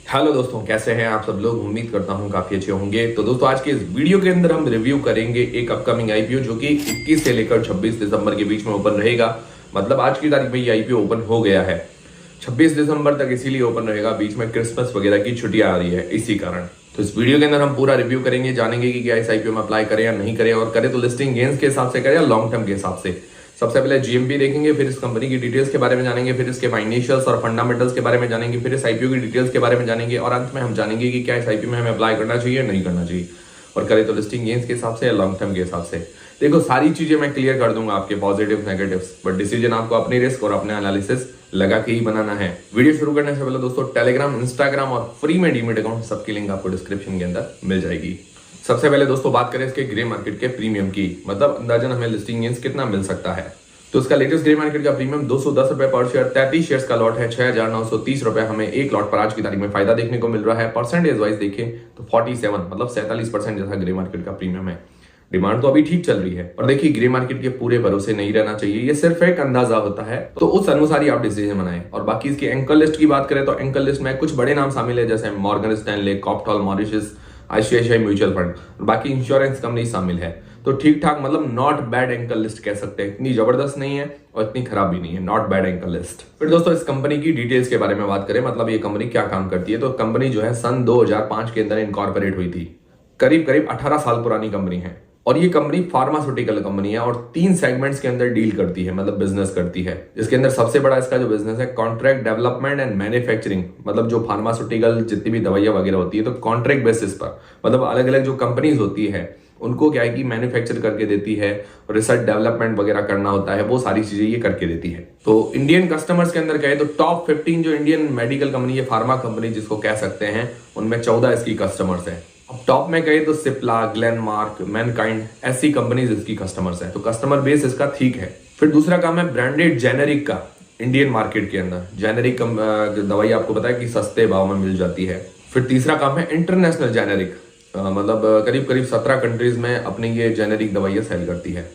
Hello दोस्तों, कैसे हैं आप सब लोग। उम्मीद करता हूं काफी अच्छे होंगे। तो दोस्तों, आज के इस वीडियो के अंदर हम रिव्यू करेंगे एक अपकमिंग आईपीओ जो कि 21 से लेकर 26 दिसंबर के बीच में ओपन रहेगा। मतलब आज की तारीख में ये आईपीओ ओपन हो गया है। 26 दिसंबर तक इसीलिए ओपन रहेगा, बीच में क्रिसमस वगैरह की छुट्टियां आ रही है इसी कारण। तो इस वीडियो के अंदर हम पूरा रिव्यू करेंगे, जानेंगे कि क्या इस आईपीओ में अप्लाई करें या नहीं करें, और करें तो लिस्टिंग गेन्स के हिसाब से करें या लॉन्ग टर्म के हिसाब से। सबसे पहले जीएमपी देखेंगे, फिर इस कंपनी की डिटेल्स के बारे में जानेंगे, फिर इसके फाइनेंशियल्स और फंडामेंटल्स के बारे में जानेंगे, फिर इस आईपीओ की डिटेल्स के बारे में जानेंगे, और अंत में हम जानेंगे कि क्या इस आईपीओ में हमें अप्लाई करना चाहिए या नहीं करना चाहिए, और करें तो लिस्टिंग गेन्स के हिसाब से या लॉन्ग टर्म के हिसाब से। देखो, सारी चीजें मैं क्लियर कर दूंगा, आपके पॉजिटिव नेगेटिव्स, बट डिसीजन आपको अपनी रिस्क और अपने एनालिसिस लगा के ही बनाना है। वीडियो शुरू करने से पहले दोस्तों, टेलीग्राम, इंस्टाग्राम और फ्री में डीमेट अकाउंट सबकी लिंक आपको डिस्क्रिप्शन के अंदर मिल जाएगी। सबसे पहले दोस्तों बात करें इसके ग्रे मार्केट के प्रीमियम की, मतलब अंदाजन हमें लिस्टिंग गेन्स कितना मिल सकता है। तो इसका लेटेस्ट ग्रे मार्केट का प्रीमियम 210 रुपए पर शेयर, 33 शेयर्स का लॉट है, 6,930 रुपए हमें एक लॉट पर आज की तारीख में फायदा देखने को मिल रहा है। परसेंटेज वाइज देखें तो 47 मतलब 47% जैसा ग्रे मार्केट का प्रीमियम है। डिमांड तो अभी ठीक चल रही है, और देखिए ग्रे मार्केट के पूरे भरोसे नहीं रहना चाहिए, ये सिर्फ एक अंदाजा होता है, तो उस अनुसार ही आप डिसीजन बनाएं। और बाकी इसकी एंकर लिस्ट की बात करें तो एंकर लिस्ट में कुछ बड़े नाम शामिल है, जैसे Morgan Stanley, Copthall, Mauritius, ICICI mutual fund, बाकी इंश्योरेंस कंपनी शामिल है। तो ठीक ठाक, मतलब नॉट बैड एंकर लिस्ट कह सकते हैं। इतनी जबरदस्त नहीं है और इतनी खराब भी नहीं है, नॉट बैड एंकर लिस्ट। फिर दोस्तों इस कंपनी की डिटेल्स के बारे में बात करें, मतलब ये कंपनी क्या काम करती है। तो कंपनी जो है सन 2005 के अंदर इनकॉर्पोरेट हुई थी। करीब करीब 18 साल पुरानी कंपनी है, और ये कंपनी फार्मास्यूटिकल कंपनी है और 3 सेगमेंट्स के अंदर डील करती है, मतलब बिजनेस करती है। इसके अंदर सबसे बड़ा इसका जो बिजनेस है कॉन्ट्रैक्ट डेवलपमेंट एंड मैन्युफैक्चरिंग, मतलब जो फार्मास्यूटिकल जितनी भी दवाइयां वगैरह होती है तो कॉन्ट्रैक्ट बेसिस पर, मतलब अलग अलग जो कंपनीज होती है उनको क्या है कि मैन्युफैक्चर करके देती है, रिसर्च डेवलपमेंट वगैरह करना होता है, वो सारी चीजें ये करके देती है। तो इंडियन कस्टमर्स के अंदर कहे तो टॉप 15 जो इंडियन मेडिकल कंपनी है, फार्मा कंपनी जिसको कह सकते हैं, उनमें 14 इसकी कस्टमर्स हैं। अब टॉप में कहे तो सिप्ला, ग्लेनमार्क, मैनकाइंड, ऐसी कंपनीज इसकी कस्टमर्स हैं, तो कस्टमर बेस इसका ठीक है। फिर दूसरा काम है ब्रांडेड जेनेरिक का। इंडियन मार्केट के अंदर जेनेरिक दवाई आपको पता है कि सस्ते भाव में मिल जाती है। फिर तीसरा काम है इंटरनेशनल जेनेरिक, मतलब करीब करीब 17 कंट्रीज में अपनी ये जेनेरिक दवाइयां सेल करती है।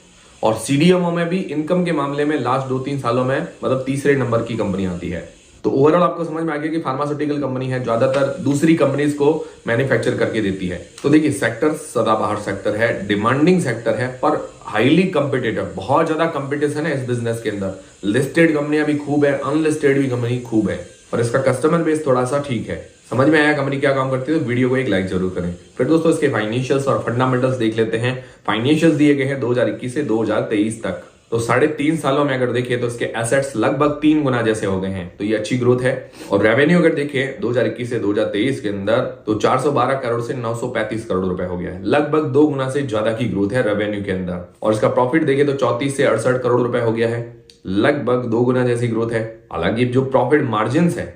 और सीडीएमओ में भी इनकम के मामले में लास्ट 2-3 सालों में मतलब तीसरे नंबर की कंपनी आती है। तो ओवरऑल आपको समझ में आ गया कि फार्मास्यूटिकल कंपनी है, ज्यादातर दूसरी कंपनीज को मैन्युफैक्चर करके देती है। तो देखिए सेक्टर सदाबहार सेक्टर है, डिमांडिंग सेक्टर है, पर हाईली कॉम्पिटिटिव, बहुत ज्यादा कंपटीशन है इस बिजनेस के अंदर। लिस्टेड कंपनियां भी खूब है, अनलिस्टेड भी कंपनी खूब है, और इसका कस्टमर बेस थोड़ा सा ठीक है। समझ में आया कंपनी क्या काम करती है, तो वीडियो को एक लाइक जरूर करें। फिर दोस्तों इसके फाइनेंशियल्स और फंडामेंटल्स देख लेते हैं। फाइनेंशियल्स दिए गए हैं 2021 से 2023 तक। तो 3.5 सालों में अगर देखिए तो इसके एसेट्स लगभग 3 गुना जैसे हो गए हैं, तो ये अच्छी ग्रोथ है। और रेवेन्यू अगर देखें 2021 से 2023 के अंदर तो 412 करोड़ से 935 करोड़ रुपए हो गया है, लगभग 2 गुना से ज्यादा की ग्रोथ है रेवेन्यू के अंदर। और इसका प्रॉफिट देखें तो 34 से 68 करोड़ रुपए हो गया है, लगभग 2 गुना जैसी ग्रोथ है। हालांकि जो प्रॉफिट मार्जिन है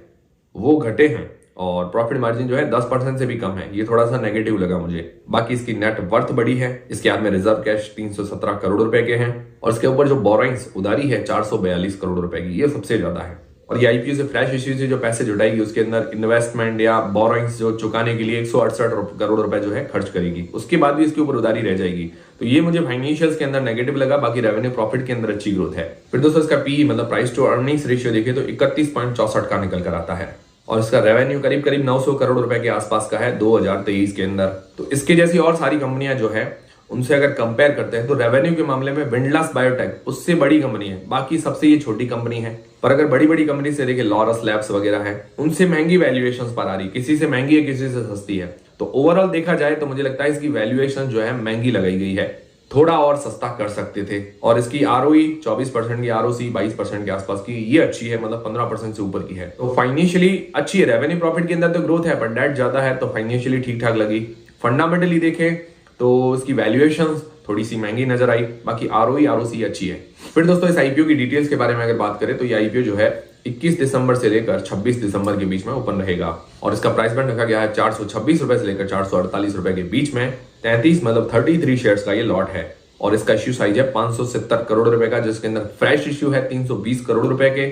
वो घटे हैं, और प्रॉफिट मार्जिन जो है 10% से भी कम है, ये थोड़ा सा नेगेटिव लगा मुझे। बाकी इसकी नेट वर्थ बड़ी है, इसके हाथ में रिजर्व कैश 317 करोड़ रुपए के हैं, और इसके ऊपर जो बोरोइंग्स उधारी है 442 करोड़ रुपए की, ये सबसे ज्यादा है। और ये आईपीओ से फ्रेश इश्यू से जो पैसे जुटाएगी उसके अंदर इन्वेस्टमेंट या बोरोइंग्स जो चुकाने के लिए 168 करोड़ रुपए जो है खर्च करेगी, उसके बाद भी इसके ऊपर उधारी रह जाएगी। तो ये मुझे फाइनेंशियल्स के अंदर नेगेटिव लगा, बाकी रेवेन्यू प्रॉफिट के अंदर अच्छी ग्रोथ है। फिर दोस्तों इसका पी मतलब प्राइस टू अर्निंग्स रेशियो देखे तो 31.64 का निकल कर आता है, और इसका रेवेन्यू करीब करीब 900 करोड़ रुपए के आसपास का है 2023 के अंदर। तो इसके जैसी और सारी कंपनियां जो है उनसे अगर कंपेयर करते हैं तो रेवेन्यू के मामले में विंडलास बायोटेक उससे बड़ी कंपनी है, बाकी सबसे ये छोटी कंपनी है। पर अगर बड़ी बड़ी कंपनी से देखिए, लॉरस लैब्स वगैरह है, उनसे महंगी वैल्यूएशंस पर आ रही, किसी से महंगी है किसी से सस्ती है। तो ओवरऑल देखा जाए तो मुझे लगता है इसकी वैल्यूएशन जो है महंगी लगाई गई है, थोड़ा और सस्ता कर सकते थे। और इसकी आरओई 24% की, आरओसी 22% के आसपास की, ये अच्छी है, मतलब 15% से ऊपर की है। तो फाइनेंशियली अच्छी है, रेवेन्यू प्रॉफिट के अंदर तो ग्रोथ है, पर डेट ज्यादा है, तो फाइनेंशियली ठीक ठाक लगी। फंडामेंटली देखें तो इसकी वैल्यूएशन थोड़ी सी महंगी नजर आई, बाकी आरओई आरओसी अच्छी है। फिर दोस्तों इस आईपीओ की डिटेल्स के बारे में अगर बात करें तो ये आईपीओ जो है 21 दिसंबर से लेकर 26 दिसंबर के बीच में ओपन रहेगा, और इसका प्राइस बैंड रखा गया है 426 रुपए से लेकर 448 रुपए के बीच में। 33 मतलब 33 शेयर्स का ये लॉट है, और इसका इश्यू साइज है 570 करोड़ रुपए का, जिसके अंदर फ्रेश इश्यू है 320 करोड़ रुपए के,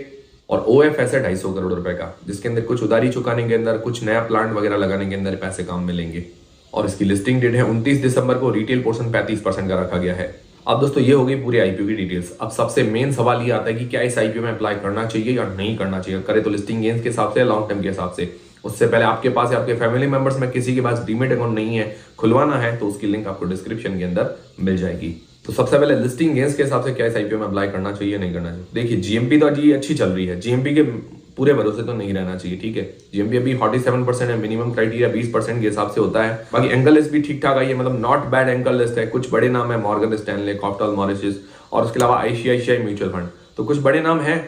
और ओएफएस है 250 करोड़ रुपए का, जिसके अंदर कुछ उधारी चुकाने के अंदर, कुछ नया प्लांट वगैरह लगाने के अंदर पैसे काम मिलेंगे। और इसकी लिस्टिंग डेट है 29 दिसंबर को, रिटेल पोर्शन 35% का रखा गया है। अब दोस्तों ये हो गई पूरी आईपीओ की डिटेल्स। अब सबसे मेन सवाल ये आता है कि क्या इस आईपीओ में अप्लाई करना चाहिए या नहीं करना चाहिए, करे तो लिस्टिंग गेन्स के हिसाब से, लॉन्ग टर्म के हिसाब से। उससे पहले आपके पास या आपके फैमिली मेंबर्स में किसी के पास डीमेट अकाउंट नहीं है, खुलवाना है, तो उसकी लिंक आपको डिस्क्रिप्शन के अंदर मिल जाएगी। तो सबसे पहले लिस्टिंग गेंस के हिसाब से क्या इस आईपीओ में अप्लाई करना चाहिए नहीं करना चाहिए। देखिए जीएमपी तो अजी अच्छी चल रही है, जीएमपी के पूरे भरोसे तो नहीं रहना चाहिए, ठीक है। जीएमपी अभी 47% है, मिनिमम क्राइटेरिया 20% के हिसाब से होता है। बाकी एंगल लिस्ट भी ठीक ठाक आई है, मतलब नॉट बैड एंगल लिस्ट है। कुछ बड़े नाम है, मॉर्गन स्टैनले, कॉप्टल मॉरिशस और उसके अलावा आईसीआईसीआई म्यूचुअल फंड, तो कुछ बड़े नाम है,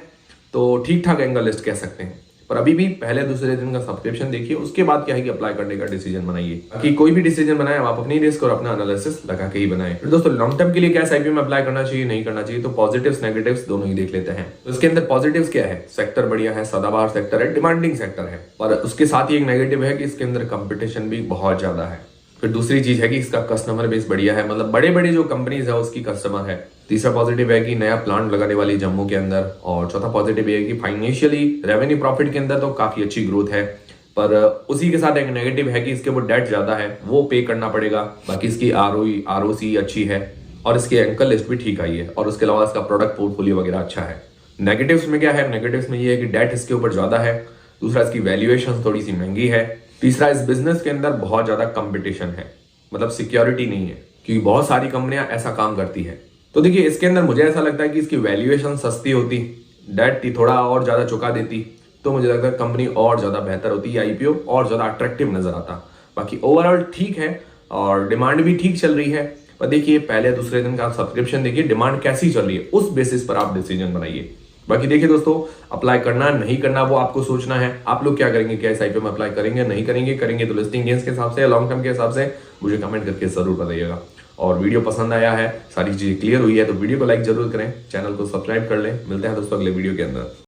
तो ठीक ठाक एंगल लिस्ट कह सकते हैं। पर अभी भी पहले दूसरे दिन का सब्सक्रिप्शन देखिए, उसके बाद क्या है कि अप्लाई करने का डिसीजन बनाइए। बाकी कोई भी डिसीजन बनाए आप अपनी रिस्क और अपना एनालिसिस लगा के ही बनाए। फिर दोस्तों लॉन्ग टर्म के लिए क्या आईपीओ में अप्लाई करना चाहिए नहीं करना चाहिए, तो पॉजिटिव्स नेगेटिव्स दोनों ही देख लेते हैं। तो इसके अंदर पॉजिटिव्स क्या है, सेक्टर बढ़िया है, सदाबहार सेक्टर है, डिमांडिंग सेक्टर है। और उसके साथ ही एक नेगेटिव है कि इसके अंदर कंपटीशन भी बहुत ज्यादा है। फिर दूसरी चीज है कि इसका कस्टमर बेस बढ़िया है, मतलब बड़े बड़े जो कंपनीज है उसकी कस्टमर है। तीसरा पॉजिटिव है कि नया प्लांट लगाने वाली जम्मू के अंदर। और चौथा पॉजिटिव है कि फाइनेंशियली रेवेन्यू प्रॉफिट के अंदर तो काफी अच्छी ग्रोथ है, पर उसी के साथ एक नेगेटिव है कि इसके ऊपर डेट ज्यादा है, वो पे करना पड़ेगा। बाकी इसकी आरओसी अच्छी है और इसकी एंकल लिस्ट भी ठीक आई है, और उसके अलावा इसका प्रोडक्ट पोर्टफोलियो वगैरह अच्छा है। नेगेटिव्स में क्या है, नेगेटिव्स में ये है कि डेट इसके ऊपर ज्यादा है। दूसरा इसकी वैल्यूएशन थोड़ी सी महंगी है। तीसरा इस बिजनेस के अंदर बहुत ज्यादा कंपटीशन है, मतलब सिक्योरिटी नहीं है, क्योंकि बहुत सारी कंपनियां ऐसा काम करती है। तो देखिए इसके अंदर मुझे ऐसा लगता है कि इसकी वैल्यूएशन सस्ती होती, डेट थोड़ा और ज्यादा चुका देती, तो मुझे लगता है कंपनी और ज्यादा बेहतर होती, आईपीओ और ज्यादा अट्रैक्टिव नजर आता। बाकी ओवरऑल ठीक है और डिमांड भी ठीक चल रही है। पर देखिए पहले दूसरे दिन का सब्सक्रिप्शन देखिए, डिमांड कैसी चल रही है, उस बेसिस पर आप डिसीजन बनाइए। बाकी देखिए दोस्तों, अप्लाई करना नहीं करना वो आपको सोचना है। आप लोग क्या करेंगे, क्या इस आईपीओ में अप्लाई करेंगे नहीं करेंगे तो लिस्टिंग गेंस के हिसाब से या लॉन्ग टर्म के हिसाब से मुझे कमेंट करके जरूर बताइएगा। और वीडियो पसंद आया है, सारी चीजें क्लियर हुई है, तो वीडियो को लाइक जरूर करें, चैनल को सब्सक्राइब कर लें। मिलते हैं दोस्तों अगले वीडियो के अंदर।